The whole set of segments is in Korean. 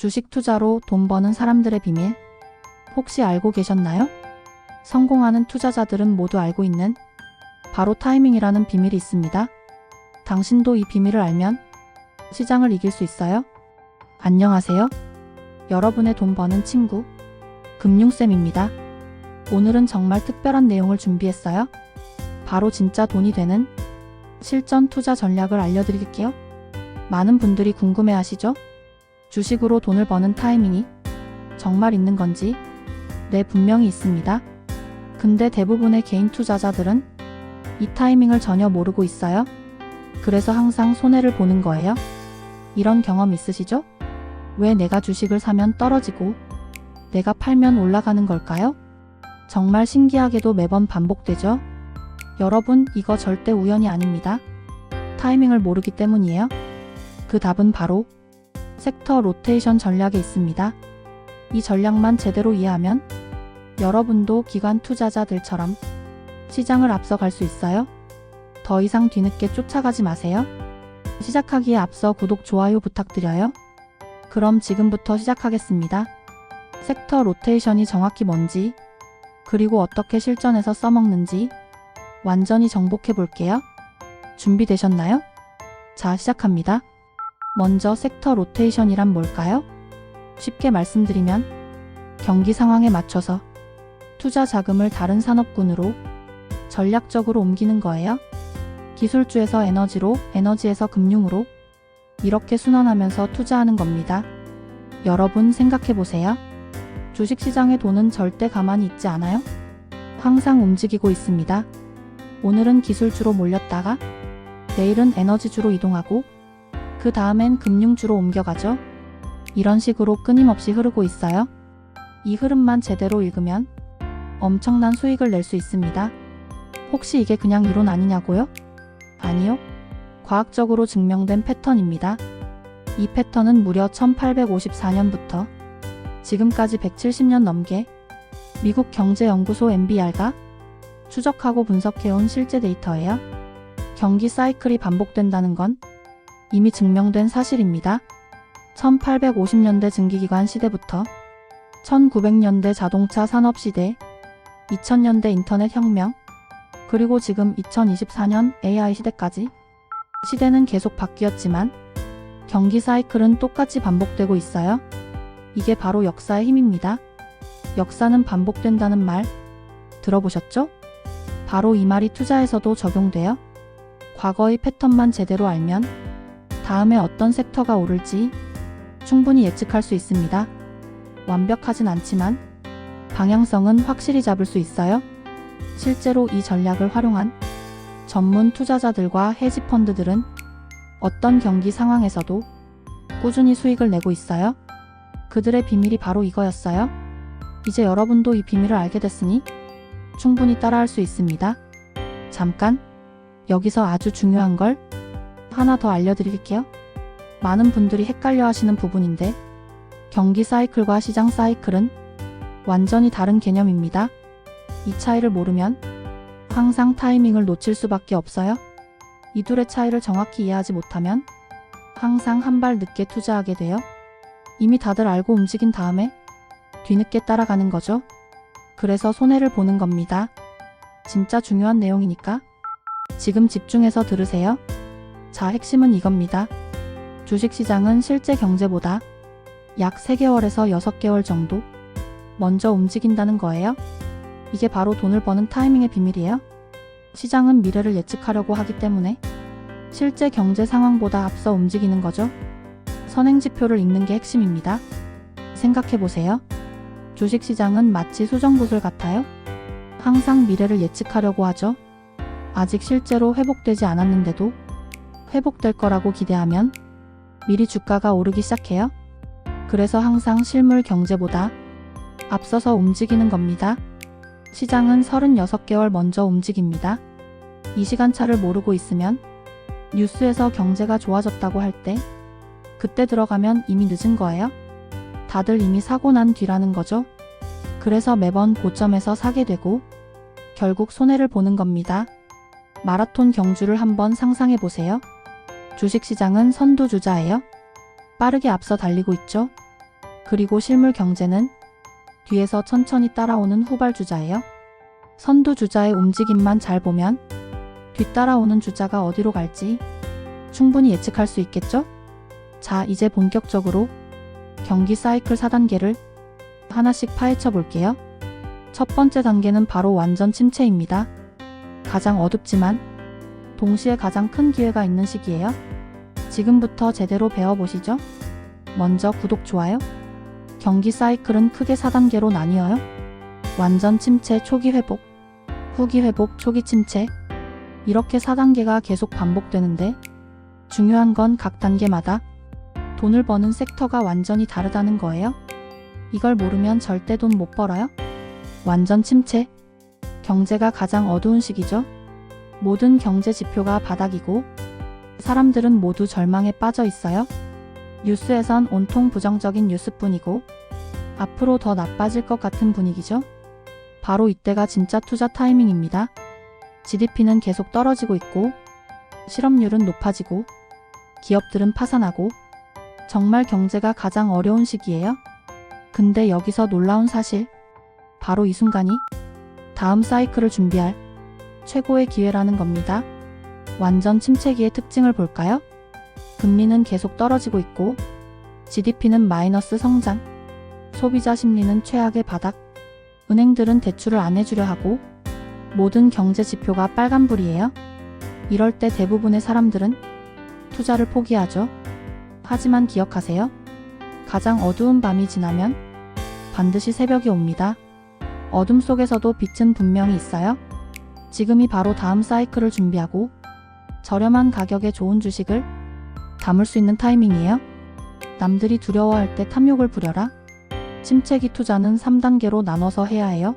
주식 투자로 돈 버는 사람들의 비밀, 혹시 알고 계셨나요? 성공하는 투자자들은 모두 알고 있는 바로 타이밍이라는 비밀이 있습니다. 당신도 이 비밀을 알면 시장을 이길 수 있어요? 안녕하세요. 여러분의 돈 버는 친구, 금융쌤입니다. 오늘은 정말 특별한 내용을 준비했어요. 바로 진짜 돈이 되는 실전 투자 전략을 알려드릴게요. 많은 분들이 궁금해 하시죠? 주식으로 돈을 버는 타이밍이 정말 있는 건지? 네, 분명히 있습니다. 근데 대부분의 개인 투자자들은 이 타이밍을 전혀 모르고 있어요. 그래서 항상 손해를 보는 거예요. 이런 경험 있으시죠? 왜 내가 주식을 사면 떨어지고 내가 팔면 올라가는 걸까요? 정말 신기하게도 매번 반복되죠? 여러분, 이거 절대 우연이 아닙니다. 타이밍을 모르기 때문이에요. 그 답은 바로 섹터 로테이션 전략에 있습니다. 이 전략만 제대로 이해하면 여러분도 기관 투자자들처럼 시장을 앞서갈 수 있어요. 더 이상 뒤늦게 쫓아가지 마세요. 시작하기에 앞서 구독, 좋아요 부탁드려요. 그럼 지금부터 시작하겠습니다. 섹터 로테이션이 정확히 뭔지, 그리고 어떻게 실전에서 써먹는지 완전히 정복해 볼게요. 준비되셨나요? 자, 시작합니다. 먼저 섹터 로테이션이란 뭘까요? 쉽게 말씀드리면 경기 상황에 맞춰서 투자 자금을 다른 산업군으로 전략적으로 옮기는 거예요. 기술주에서 에너지로, 에너지에서 금융으로 이렇게 순환하면서 투자하는 겁니다. 여러분 생각해 보세요. 주식시장의 돈은 절대 가만히 있지 않아요. 항상 움직이고 있습니다. 오늘은 기술주로 몰렸다가 내일은 에너지주로 이동하고 그 다음엔 금융주로 옮겨가죠. 이런 식으로 끊임없이 흐르고 있어요. 이 흐름만 제대로 읽으면 엄청난 수익을 낼 수 있습니다. 혹시 이게 그냥 이론 아니냐고요? 아니요. 과학적으로 증명된 패턴입니다. 이 패턴은 무려 1854년부터 지금까지 170년 넘게 미국 경제연구소 MBR가 추적하고 분석해온 실제 데이터예요. 경기 사이클이 반복된다는 건 이미 증명된 사실입니다. 1850년대 증기기관 시대부터 1900년대 자동차 산업 시대, 2000년대 인터넷 혁명, 그리고 지금 2024년 AI 시대까지 시대는 계속 바뀌었지만 경기 사이클은 똑같이 반복되고 있어요. 이게 바로 역사의 힘입니다. 역사는 반복된다는 말 들어보셨죠? 바로 이 말이 투자에서도 적용돼요. 과거의 패턴만 제대로 알면 다음에 어떤 섹터가 오를지 충분히 예측할 수 있습니다. 완벽하진 않지만 방향성은 확실히 잡을 수 있어요. 실제로 이 전략을 활용한 전문 투자자들과 헤지펀드들은 어떤 경기 상황에서도 꾸준히 수익을 내고 있어요. 그들의 비밀이 바로 이거였어요. 이제 여러분도 이 비밀을 알게 됐으니 충분히 따라할 수 있습니다. 잠깐, 여기서 아주 중요한 걸 하나 더 알려드릴게요. 많은 분들이 헷갈려 하시는 부분인데 경기 사이클과 시장 사이클은 완전히 다른 개념입니다. 이 차이를 모르면 항상 타이밍을 놓칠 수밖에 없어요. 이 둘의 차이를 정확히 이해하지 못하면 항상 한 발 늦게 투자하게 돼요. 이미 다들 알고 움직인 다음에 뒤늦게 따라가는 거죠. 그래서 손해를 보는 겁니다. 진짜 중요한 내용이니까 지금 집중해서 들으세요. 자, 핵심은 이겁니다. 주식시장은 실제 경제보다 약 3개월에서 6개월 정도 먼저 움직인다는 거예요. 이게 바로 돈을 버는 타이밍의 비밀이에요. 시장은 미래를 예측하려고 하기 때문에 실제 경제 상황보다 앞서 움직이는 거죠. 선행지표를 읽는 게 핵심입니다. 생각해보세요. 주식시장은 마치 수정구슬 같아요. 항상 미래를 예측하려고 하죠. 아직 실제로 회복되지 않았는데도 회복될 거라고 기대하면 미리 주가가 오르기 시작해요. 그래서 항상 실물 경제보다 앞서서 움직이는 겁니다. 시장은 36개월 먼저 움직입니다. 이 시간차를 모르고 있으면 뉴스에서 경제가 좋아졌다고 할 때 그때 들어가면 이미 늦은 거예요. 다들 이미 사고 난 뒤라는 거죠. 그래서 매번 고점에서 사게 되고 결국 손해를 보는 겁니다. 마라톤 경주를 한번 상상해 보세요. 주식시장은 선두주자예요. 빠르게 앞서 달리고 있죠. 그리고 실물 경제는 뒤에서 천천히 따라오는 후발주자예요. 선두주자의 움직임만 잘 보면 뒤따라오는 주자가 어디로 갈지 충분히 예측할 수 있겠죠? 자, 이제 본격적으로 경기 사이클 4단계를 하나씩 파헤쳐 볼게요. 첫 번째 단계는 바로 완전 침체입니다. 가장 어둡지만 동시에 가장 큰 기회가 있는 시기예요. 지금부터 제대로 배워보시죠. 먼저 구독, 좋아요. 경기 사이클은 크게 4단계로 나뉘어요. 완전 침체, 초기 회복, 후기 회복, 초기 침체. 이렇게 4단계가 계속 반복되는데 중요한 건 각 단계마다 돈을 버는 섹터가 완전히 다르다는 거예요. 이걸 모르면 절대 돈 못 벌어요. 완전 침체. 경제가 가장 어두운 시기죠. 모든 경제 지표가 바닥이고 사람들은 모두 절망에 빠져 있어요. 뉴스에선 온통 부정적인 뉴스뿐이고 앞으로 더 나빠질 것 같은 분위기죠. 바로 이때가 진짜 투자 타이밍입니다. GDP는 계속 떨어지고 있고 실업률은 높아지고 기업들은 파산하고 정말 경제가 가장 어려운 시기예요. 근데 여기서 놀라운 사실, 바로 이 순간이 다음 사이클을 준비할 최고의 기회라는 겁니다. 완전 침체기의 특징을 볼까요? 금리는 계속 떨어지고 있고 GDP는 마이너스 성장, 소비자 심리는 최악의 바닥, 은행들은 대출을 안 해주려 하고 모든 경제 지표가 빨간불이에요. 이럴 때 대부분의 사람들은 투자를 포기하죠. 하지만 기억하세요. 가장 어두운 밤이 지나면 반드시 새벽이 옵니다. 어둠 속에서도 빛은 분명히 있어요. 지금이 바로 다음 사이클을 준비하고 저렴한 가격에 좋은 주식을 담을 수 있는 타이밍이에요. 남들이 두려워할 때 탐욕을 부려라. 침체기 투자는 3단계로 나눠서 해야 해요.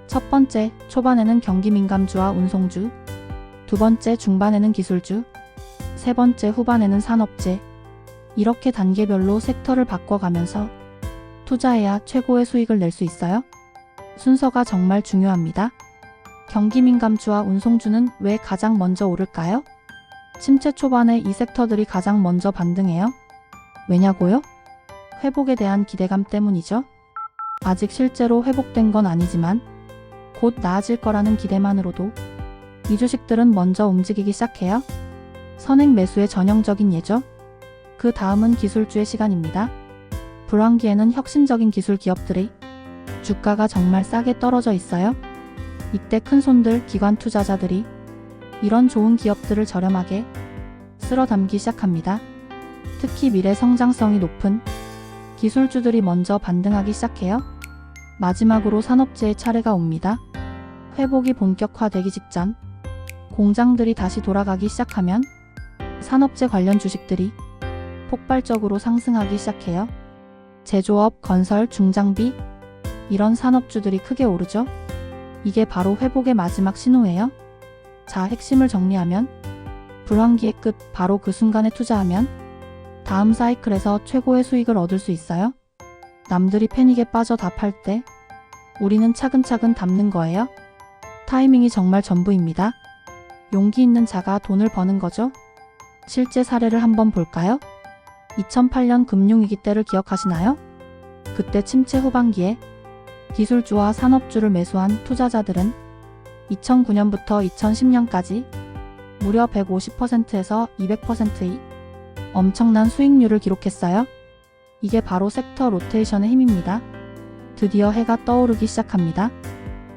첫 번째, 초반에는 경기 민감주와 운송주. 두 번째, 중반에는 기술주. 세 번째, 후반에는 산업재. 이렇게 단계별로 섹터를 바꿔가면서 투자해야 최고의 수익을 낼 수 있어요. 순서가 정말 중요합니다. 경기 민감주와 운송주는 왜 가장 먼저 오를까요? 침체 초반에 이 섹터들이 가장 먼저 반등해요. 왜냐고요? 회복에 대한 기대감 때문이죠. 아직 실제로 회복된 건 아니지만 곧 나아질 거라는 기대만으로도 이 주식들은 먼저 움직이기 시작해요. 선행 매수의 전형적인 예죠. 그 다음은 기술주의 시간입니다. 불황기에는 혁신적인 기술 기업들의 주가가 정말 싸게 떨어져 있어요. 이때 큰손들, 기관 투자자들이 이런 좋은 기업들을 저렴하게 쓸어 담기 시작합니다. 특히 미래 성장성이 높은 기술주들이 먼저 반등하기 시작해요. 마지막으로 산업재의 차례가 옵니다. 회복이 본격화되기 직전 공장들이 다시 돌아가기 시작하면 산업재 관련 주식들이 폭발적으로 상승하기 시작해요. 제조업, 건설, 중장비 이런 산업주들이 크게 오르죠. 이게 바로 회복의 마지막 신호예요. 자, 핵심을 정리하면 불황기의 끝, 바로 그 순간에 투자하면 다음 사이클에서 최고의 수익을 얻을 수 있어요. 남들이 패닉에 빠져 다 팔 때 우리는 차근차근 담는 거예요. 타이밍이 정말 전부입니다. 용기 있는 자가 돈을 버는 거죠. 실제 사례를 한번 볼까요? 2008년 금융위기 때를 기억하시나요? 그때 침체 후반기에 기술주와 산업주를 매수한 투자자들은 2009년부터 2010년까지 무려 150%에서 200%의 엄청난 수익률을 기록했어요. 이게 바로 섹터 로테이션의 힘입니다. 드디어 해가 떠오르기 시작합니다.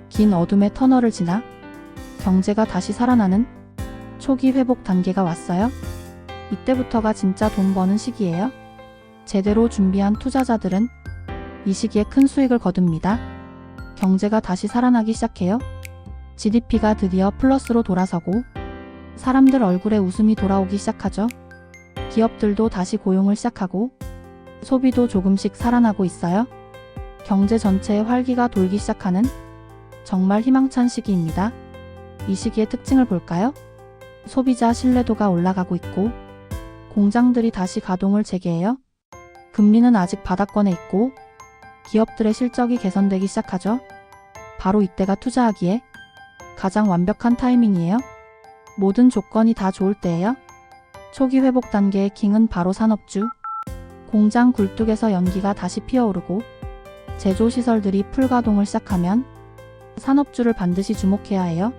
긴 어둠의 터널을 지나 경제가 다시 살아나는 초기 회복 단계가 왔어요. 이때부터가 진짜 돈 버는 시기예요. 제대로 준비한 투자자들은 이 시기에 큰 수익을 거둡니다. 경제가 다시 살아나기 시작해요. GDP가 드디어 플러스로 돌아서고 사람들 얼굴에 웃음이 돌아오기 시작하죠. 기업들도 다시 고용을 시작하고 소비도 조금씩 살아나고 있어요. 경제 전체에 활기가 돌기 시작하는 정말 희망찬 시기입니다. 이 시기의 특징을 볼까요? 소비자 신뢰도가 올라가고 있고 공장들이 다시 가동을 재개해요. 금리는 아직 바닥권에 있고 기업들의 실적이 개선되기 시작하죠. 바로 이때가 투자하기에 가장 완벽한 타이밍이에요. 모든 조건이 다 좋을 때예요. 초기 회복 단계의 킹은 바로 산업주, 공장 굴뚝에서 연기가 다시 피어오르고 제조시설들이 풀가동을 시작하면 산업주를 반드시 주목해야 해요.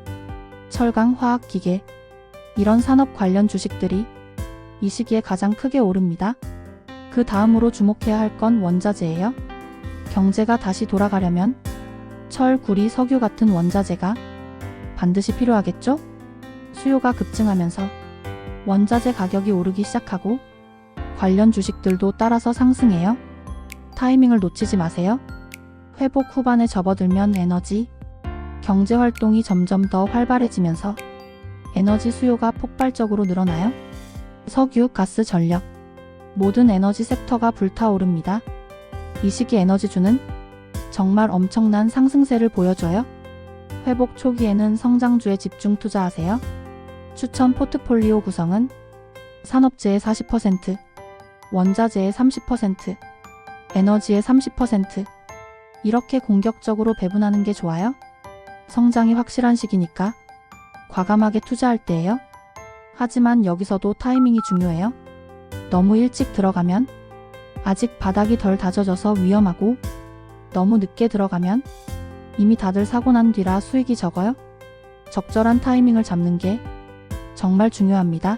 철강, 화학, 기계 이런 산업 관련 주식들이 이 시기에 가장 크게 오릅니다. 그 다음으로 주목해야 할 건 원자재예요. 경제가 다시 돌아가려면 철, 구리, 석유 같은 원자재가 반드시 필요하겠죠? 수요가 급증하면서 원자재 가격이 오르기 시작하고 관련 주식들도 따라서 상승해요. 타이밍을 놓치지 마세요. 회복 후반에 접어들면 에너지, 경제 활동이 점점 더 활발해지면서 에너지 수요가 폭발적으로 늘어나요. 석유, 가스, 전력 모든 에너지 섹터가 불타오릅니다. 이 시기 에너지주는 정말 엄청난 상승세를 보여줘요. 회복 초기에는 성장주에 집중 투자하세요. 추천 포트폴리오 구성은 산업재의 40%, 원자재의 30%, 에너지의 30% 이렇게 공격적으로 배분하는 게 좋아요. 성장이 확실한 시기니까 과감하게 투자할 때예요. 하지만 여기서도 타이밍이 중요해요. 너무 일찍 들어가면 아직 바닥이 덜 다져져서 위험하고 너무 늦게 들어가면 이미 다들 사고 난 뒤라 수익이 적어요. 적절한 타이밍을 잡는 게 정말 중요합니다.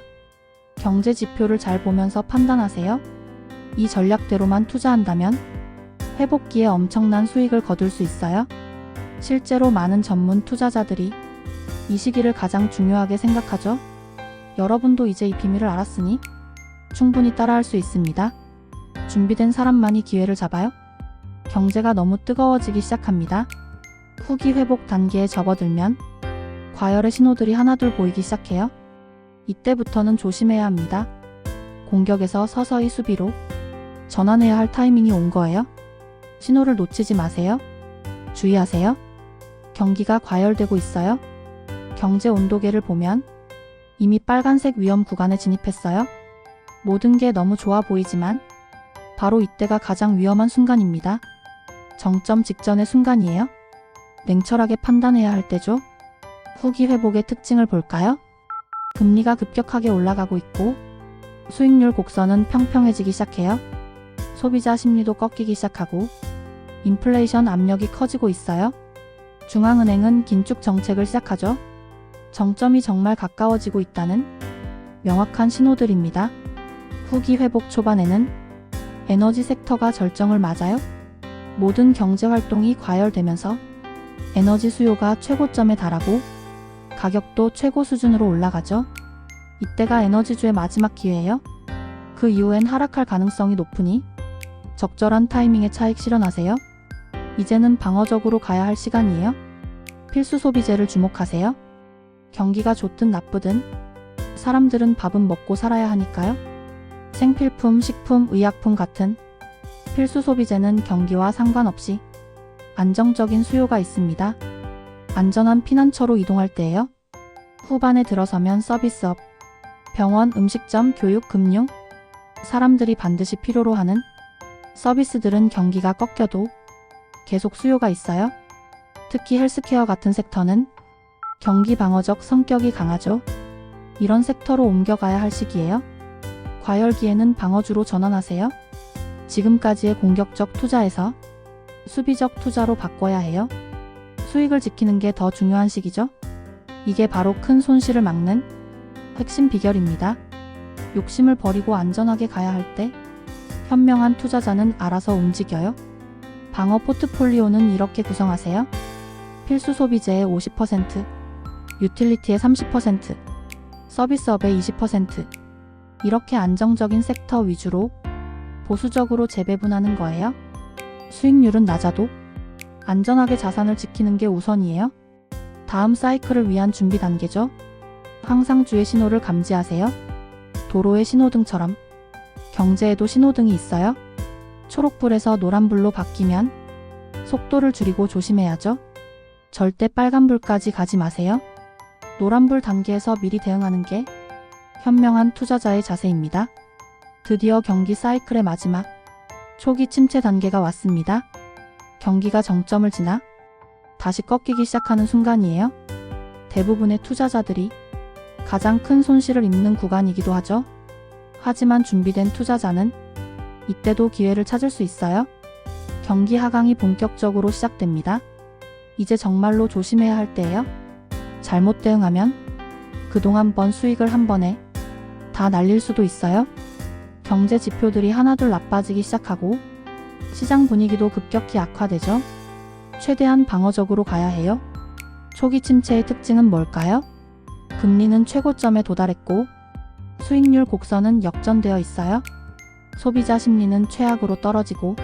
경제 지표를 잘 보면서 판단하세요. 이 전략대로만 투자한다면 회복기에 엄청난 수익을 거둘 수 있어요. 실제로 많은 전문 투자자들이 이 시기를 가장 중요하게 생각하죠. 여러분도 이제 이 비밀을 알았으니 충분히 따라할 수 있습니다. 준비된 사람만이 기회를 잡아요. 경제가 너무 뜨거워지기 시작합니다. 후기 회복 단계에 접어들면 과열의 신호들이 하나둘 보이기 시작해요. 이때부터는 조심해야 합니다. 공격에서 서서히 수비로 전환해야 할 타이밍이 온 거예요. 신호를 놓치지 마세요. 주의하세요. 경기가 과열되고 있어요. 경제 온도계를 보면 이미 빨간색 위험 구간에 진입했어요. 모든 게 너무 좋아 보이지만 바로 이때가 가장 위험한 순간입니다. 정점 직전의 순간이에요. 냉철하게 판단해야 할 때죠. 후기 회복의 특징을 볼까요? 금리가 급격하게 올라가고 있고 수익률 곡선은 평평해지기 시작해요. 소비자 심리도 꺾이기 시작하고 인플레이션 압력이 커지고 있어요. 중앙은행은 긴축 정책을 시작하죠. 정점이 정말 가까워지고 있다는 명확한 신호들입니다. 후기 회복 초반에는 에너지 섹터가 절정을 맞아요. 모든 경제 활동이 과열되면서 에너지 수요가 최고점에 달하고 가격도 최고 수준으로 올라가죠. 이때가 에너지주의 마지막 기회예요. 그 이후엔 하락할 가능성이 높으니 적절한 타이밍에 차익 실현하세요. 이제는 방어적으로 가야 할 시간이에요. 필수 소비재를 주목하세요. 경기가 좋든 나쁘든 사람들은 밥은 먹고 살아야 하니까요. 생필품, 식품, 의약품 같은 필수 소비재는 경기와 상관없이 안정적인 수요가 있습니다. 안전한 피난처로 이동할 때예요. 후반에 들어서면 서비스업, 병원, 음식점, 교육, 금융 사람들이 반드시 필요로 하는 서비스들은 경기가 꺾여도 계속 수요가 있어요. 특히 헬스케어 같은 섹터는 경기 방어적 성격이 강하죠. 이런 섹터로 옮겨가야 할 시기예요. 과열기에는 방어주로 전환하세요. 지금까지의 공격적 투자에서 수비적 투자로 바꿔야 해요. 수익을 지키는 게 더 중요한 시기죠. 이게 바로 큰 손실을 막는 핵심 비결입니다. 욕심을 버리고 안전하게 가야 할 때 현명한 투자자는 알아서 움직여요. 방어 포트폴리오는 이렇게 구성하세요. 필수 소비재의 50%, 유틸리티의 30%, 서비스업의 20% 이렇게 안정적인 섹터 위주로 보수적으로 재배분하는 거예요. 수익률은 낮아도 안전하게 자산을 지키는 게 우선이에요. 다음 사이클을 위한 준비 단계죠. 항상 주의 신호를 감지하세요. 도로의 신호등처럼 경제에도 신호등이 있어요. 초록불에서 노란불로 바뀌면 속도를 줄이고 조심해야죠. 절대 빨간불까지 가지 마세요. 노란불 단계에서 미리 대응하는 게 현명한 투자자의 자세입니다. 드디어 경기 사이클의 마지막 초기 침체 단계가 왔습니다. 경기가 정점을 지나 다시 꺾이기 시작하는 순간이에요. 대부분의 투자자들이 가장 큰 손실을 입는 구간이기도 하죠. 하지만 준비된 투자자는 이때도 기회를 찾을 수 있어요. 경기 하강이 본격적으로 시작됩니다. 이제 정말로 조심해야 할 때예요. 잘못 대응하면 그동안 번 수익을 한 번에 다 날릴 수도 있어요. 경제 지표들이 하나둘 나빠지기 시작하고 시장 분위기도 급격히 악화되죠. 최대한 방어적으로 가야 해요. 초기 침체의 특징은 뭘까요? 금리는 최고점에 도달했고 수익률 곡선은 역전되어 있어요. 소비자 심리는 최악으로 떨어지고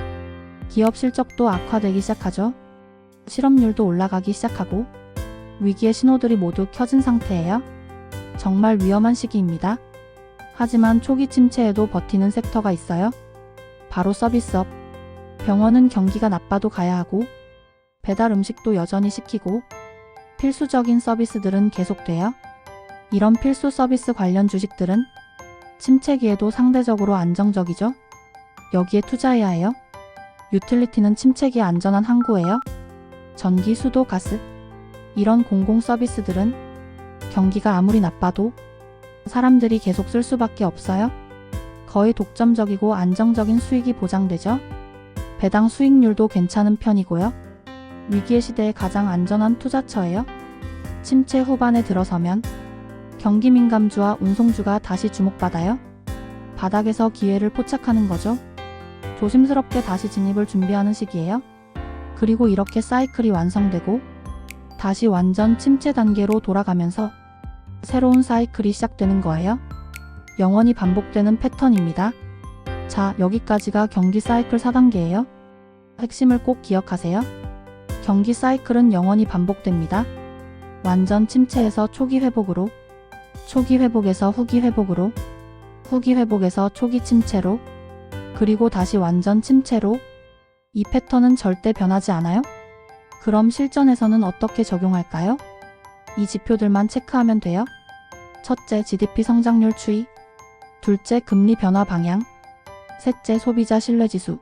기업 실적도 악화되기 시작하죠. 실업률도 올라가기 시작하고 위기의 신호들이 모두 켜진 상태예요. 정말 위험한 시기입니다. 하지만 초기 침체에도 버티는 섹터가 있어요. 바로 서비스업. 병원은 경기가 나빠도 가야 하고 배달 음식도 여전히 시키고 필수적인 서비스들은 계속돼요. 이런 필수 서비스 관련 주식들은 침체기에도 상대적으로 안정적이죠. 여기에 투자해야 해요. 유틸리티는 침체기에 안전한 항구예요. 전기, 수도, 가스. 이런 공공 서비스들은 경기가 아무리 나빠도 사람들이 계속 쓸 수밖에 없어요. 거의 독점적이고 안정적인 수익이 보장되죠. 배당 수익률도 괜찮은 편이고요. 위기의 시대에 가장 안전한 투자처예요. 침체 후반에 들어서면 경기 민감주와 운송주가 다시 주목받아요. 바닥에서 기회를 포착하는 거죠. 조심스럽게 다시 진입을 준비하는 시기예요. 그리고 이렇게 사이클이 완성되고 다시 완전 침체 단계로 돌아가면서 새로운 사이클이 시작되는 거예요. 영원히 반복되는 패턴입니다. 자, 여기까지가 경기 사이클 4단계예요. 핵심을 꼭 기억하세요. 경기 사이클은 영원히 반복됩니다. 완전 침체에서 초기 회복으로, 초기 회복에서 후기 회복으로, 후기 회복에서 초기 침체로, 그리고 다시 완전 침체로. 이 패턴은 절대 변하지 않아요? 그럼 실전에서는 어떻게 적용할까요? 이 지표들만 체크하면 돼요. 첫째, GDP 성장률 추이. 둘째, 금리 변화 방향. 셋째, 소비자 신뢰지수.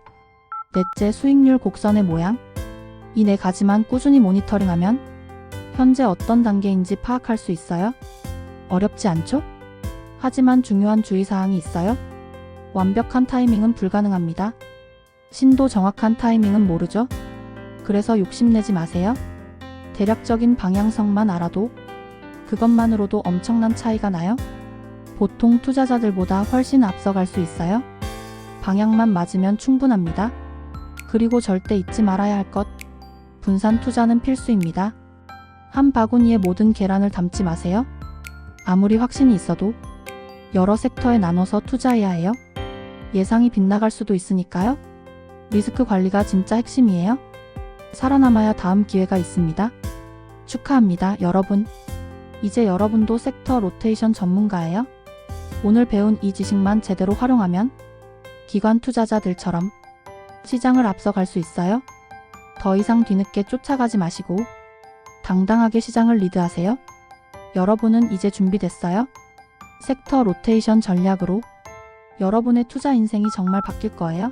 넷째, 수익률 곡선의 모양. 이 네 가지만 꾸준히 모니터링하면 현재 어떤 단계인지 파악할 수 있어요. 어렵지 않죠? 하지만 중요한 주의사항이 있어요. 완벽한 타이밍은 불가능합니다. 신도 정확한 타이밍은 모르죠? 그래서 욕심내지 마세요. 대략적인 방향성만 알아도 그것만으로도 엄청난 차이가 나요. 보통 투자자들보다 훨씬 앞서갈 수 있어요. 방향만 맞으면 충분합니다. 그리고 절대 잊지 말아야 할 것. 분산 투자는 필수입니다. 한 바구니에 모든 계란을 담지 마세요. 아무리 확신이 있어도 여러 섹터에 나눠서 투자해야 해요. 예상이 빗나갈 수도 있으니까요. 리스크 관리가 진짜 핵심이에요. 살아남아야 다음 기회가 있습니다. 축하합니다, 여러분. 이제 여러분도 섹터 로테이션 전문가예요. 오늘 배운 이 지식만 제대로 활용하면 기관 투자자들처럼 시장을 앞서갈 수 있어요. 더 이상 뒤늦게 쫓아가지 마시고 당당하게 시장을 리드하세요. 여러분은 이제 준비됐어요? 섹터 로테이션 전략으로 여러분의 투자 인생이 정말 바뀔 거예요.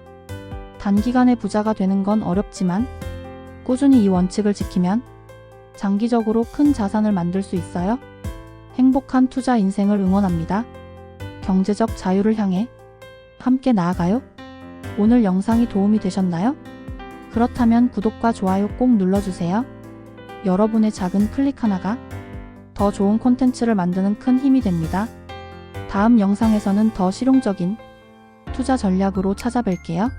단기간에 부자가 되는 건 어렵지만 꾸준히 이 원칙을 지키면 장기적으로 큰 자산을 만들 수 있어요. 행복한 투자 인생을 응원합니다. 경제적 자유를 향해 함께 나아가요. 오늘 영상이 도움이 되셨나요? 그렇다면 구독과 좋아요 꼭 눌러주세요. 여러분의 작은 클릭 하나가 더 좋은 콘텐츠를 만드는 큰 힘이 됩니다. 다음 영상에서는 더 실용적인 투자 전략으로 찾아뵐게요.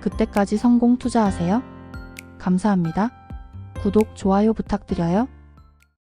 그때까지 성공 투자하세요. 감사합니다. 구독, 좋아요 부탁드려요.